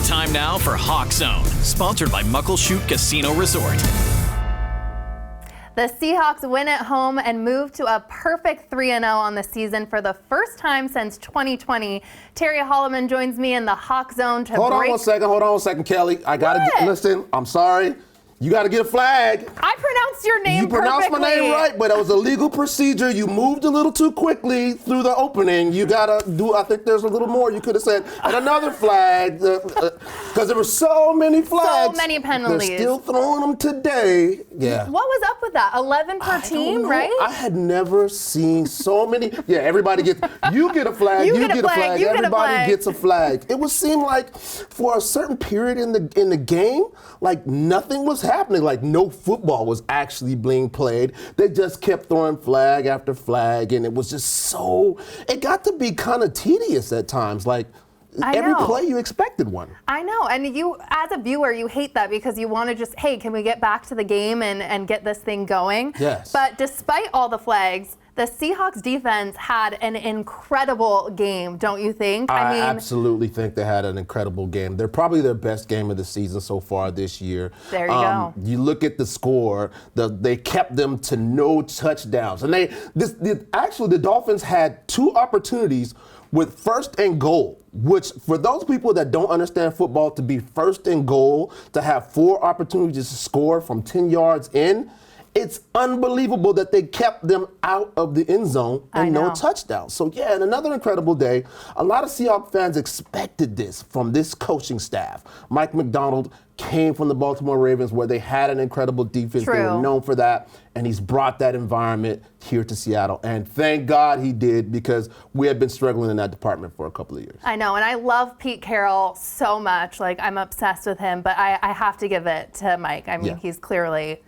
Time now for Hawk Zone, sponsored by Muckleshoot Casino Resort. The Seahawks win at home and move to a perfect 3-0 on the season for the first time since 2020. Terry Hollimon joins me in the Hawk Zone to Hold on one second, Kelly. I gotta listen. I'm sorry. You got to get a flag. I pronounced your name perfectly. You pronounced my name right, but it was a legal procedure. You moved a little too quickly through the opening. You got to do, I think there's a little more you could have said. And another flag, because there were so many flags. So many penalties. They're still throwing them today. Yeah. What was up with that? 11 per team, right? I had never seen so many. Yeah, everybody gets, you get a flag, you get a flag, everybody gets a flag. It would seem like for a certain period in the game, like nothing was happening, like no football was actually being played. They just kept throwing flag after flag, and it was just it got to be kind of tedious at times. Like every play you expected one. I know, and you, as a viewer, you hate that because you want to just, hey, can we get back to the game and get this thing going? Yes. But despite all the flags, the Seahawks defense had an incredible game, don't you think? I absolutely think they had an incredible game. They're probably their best game of the season so far this year. There you go. You look at the score, they kept them to no touchdowns. And actually, the Dolphins had 2 opportunities with first and goal, which for those people that don't understand football, to be first and goal, to have 4 opportunities to score from 10 yards in, it's unbelievable that they kept them out of the end zone and no touchdowns. So, yeah, and another incredible day. A lot of Seahawks fans expected this from this coaching staff. Mike McDonald came from the Baltimore Ravens, where they had an incredible defense. True. They were known for that, and he's brought that environment here to Seattle. And thank God he did, because we had been struggling in that department for a couple of years. I know, and I love Pete Carroll so much. Like, I'm obsessed with him, but I have to give it to Mike. I mean, he's clearly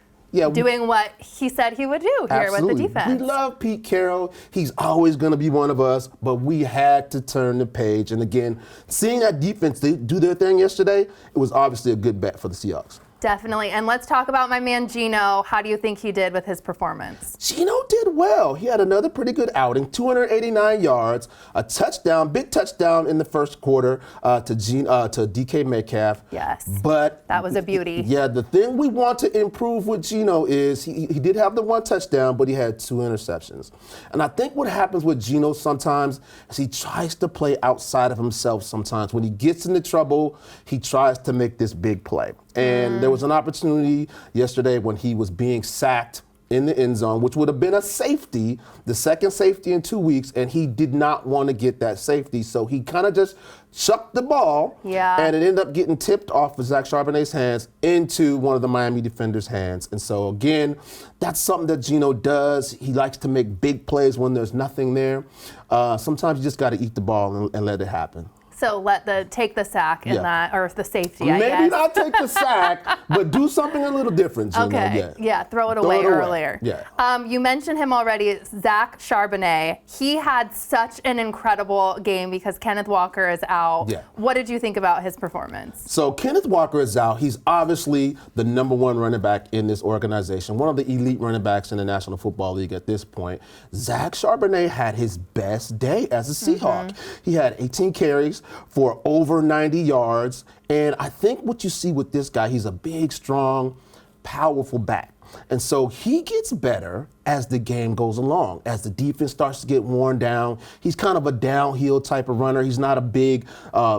doing what he said he would do here with the defense. We love Pete Carroll. He's always going to be one of us, but we had to turn the page. And again, seeing that defense do their thing yesterday, it was obviously a good bet for the Seahawks. Definitely. And let's talk about my man Geno. How do you think he did with his performance? Geno did well. He had another pretty good outing, 289 yards, a touchdown, big touchdown in the first quarter to DK Metcalf. Yes. But that was a beauty. Yeah, the thing we want to improve with Geno is he did have the 1 touchdown, but he had 2 interceptions. And I think what happens with Geno sometimes is he tries to play outside of himself sometimes. When he gets into trouble, he tries to make this big play. And there was an opportunity yesterday when he was being sacked in the end zone, which would have been a safety, the second safety in 2 weeks, and he did not want to get that safety. So he kind of just chucked the ball, and it ended up getting tipped off of Zach Charbonnet's hands into one of the Miami defenders' hands. And so, again, that's something that Geno does. He likes to make big plays when there's nothing there. Sometimes you just got to eat the ball and let it happen. So take the sack in that, or the safety, I guess. Maybe not take the sack, but do something a little different, Geno. Okay, throw it away earlier. Yeah. You mentioned him already, Zach Charbonnet. He had such an incredible game because Kenneth Walker is out. Yeah. What did you think about his performance? So Kenneth Walker is out. He's obviously the number 1 running back in this organization, one of the elite running backs in the National Football League at this point. Zach Charbonnet had his best day as a Seahawk. He had 18 carries for over 90 yards. And I think what you see with this guy, he's a big, strong, powerful back. And so he gets better as the game goes along, as the defense starts to get worn down. He's kind of a downhill type of runner. He's not a big,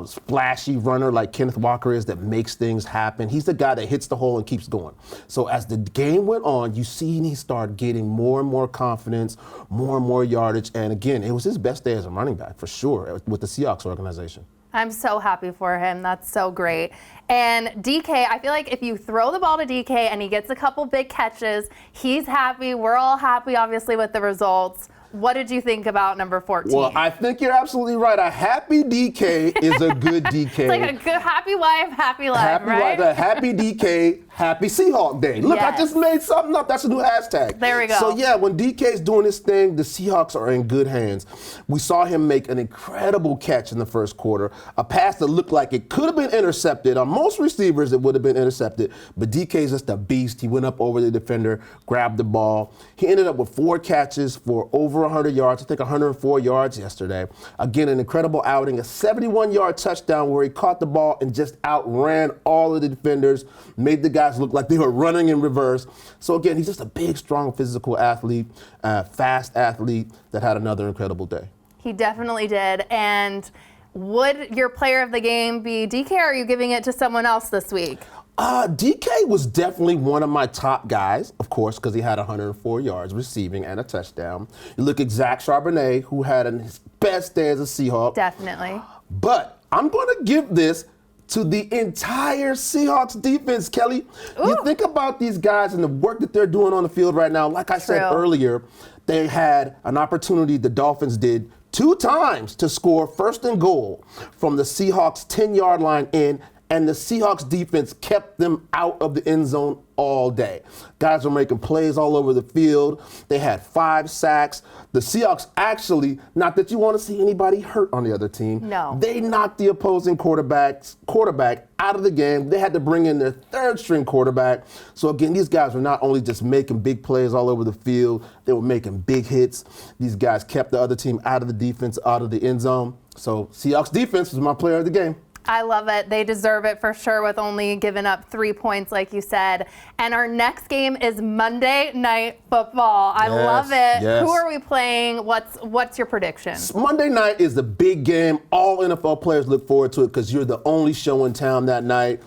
splashy runner like Kenneth Walker is that makes things happen. He's the guy that hits the hole and keeps going. So as the game went on, you see he started getting more and more confidence, more and more yardage. And again, it was his best day as a running back for sure with the Seahawks organization. I'm so happy for him. That's so great. And DK, I feel like if you throw the ball to DK and he gets a couple big catches, he's happy. We're all happy, obviously, with the results. What did you think about number 14? Well, I think you're absolutely right. A happy DK is a good DK. It's like a good happy wife, happy life, right? A happy DK Happy Seahawk Day. Look, Yes. I just made something up. That's a new hashtag. There we go. So yeah, when DK's doing his thing, the Seahawks are in good hands. We saw him make an incredible catch in the first quarter, a pass that looked like it could have been intercepted. On most receivers, it would have been intercepted, but DK's just a beast. He went up over the defender, grabbed the ball. He ended up with 4 catches for over 100 yards, I think 104 yards yesterday. Again, an incredible outing, a 71-yard touchdown where he caught the ball and just outran all of the defenders, made the guys look like they were running in reverse. So again, he's just a big, strong, physical athlete, fast athlete that had another incredible day. He definitely did. And would your player of the game be DK, or are you giving it to someone else this week? DK was definitely one of my top guys, of course, because he had 104 yards receiving and a touchdown. You look at Zach Charbonnet, who had his best day as a Seahawk. Definitely. But I'm going to give this to the entire Seahawks defense, Kelly. Ooh. You think about these guys and the work that they're doing on the field right now. Like I said earlier, they had an opportunity, the Dolphins did, 2 times to score first and goal from the Seahawks 10-yard line in, and the Seahawks defense kept them out of the end zone all day. Guys were making plays all over the field. They had 5 sacks. The Seahawks actually, not that you want to see anybody hurt on the other team. No. They knocked the opposing quarterback out of the game. They had to bring in their 3rd-string quarterback. So again, these guys were not only just making big plays all over the field, they were making big hits. These guys kept the other team out of the defense, out of the end zone. So Seahawks defense was my player of the game. I love it. They deserve it for sure, with only giving up 3 points, like you said. And our next game is Monday Night Football. I love it. Yes. Who are we playing? What's your prediction? Monday night is the big game. All NFL players look forward to it because you're the only show in town that night.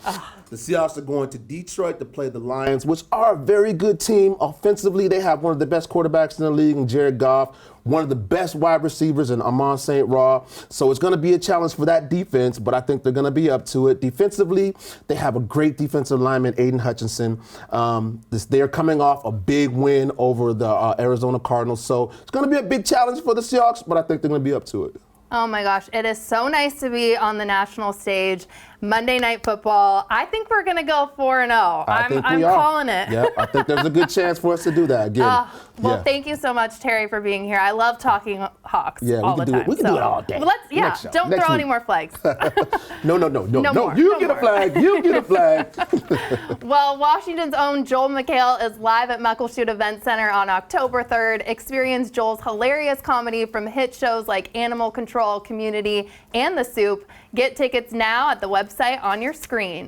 The Seahawks are going to Detroit to play the Lions, which are a very good team. Offensively, they have one of the best quarterbacks in the league in Jared Goff, one of the best wide receivers in Amon St. Ra. So it's going to be a challenge for that defense, but I think they're going to be up to it. Defensively, they have a great defensive lineman, Aiden Hutchinson. They're coming off a big win over the Arizona Cardinals. So it's going to be a big challenge for the Seahawks, but I think they're going to be up to it. Oh my gosh, it is so nice to be on the national stage. Monday Night Football. I think we're going to go 4-0. I'm calling it. Yeah, I think there's a good chance for us to do that again. Thank you so much, Terry, for being here. I love talking Hawks all the time. We can do it all day. Well, don't throw any more flags. No. You get a flag. You get a flag. Well, Washington's own Joel McHale is live at Muckleshoot Event Center on October 3rd. Experience Joel's hilarious comedy from hit shows like Animal Control, Community, and The Soup. Get tickets now at the website on your screen.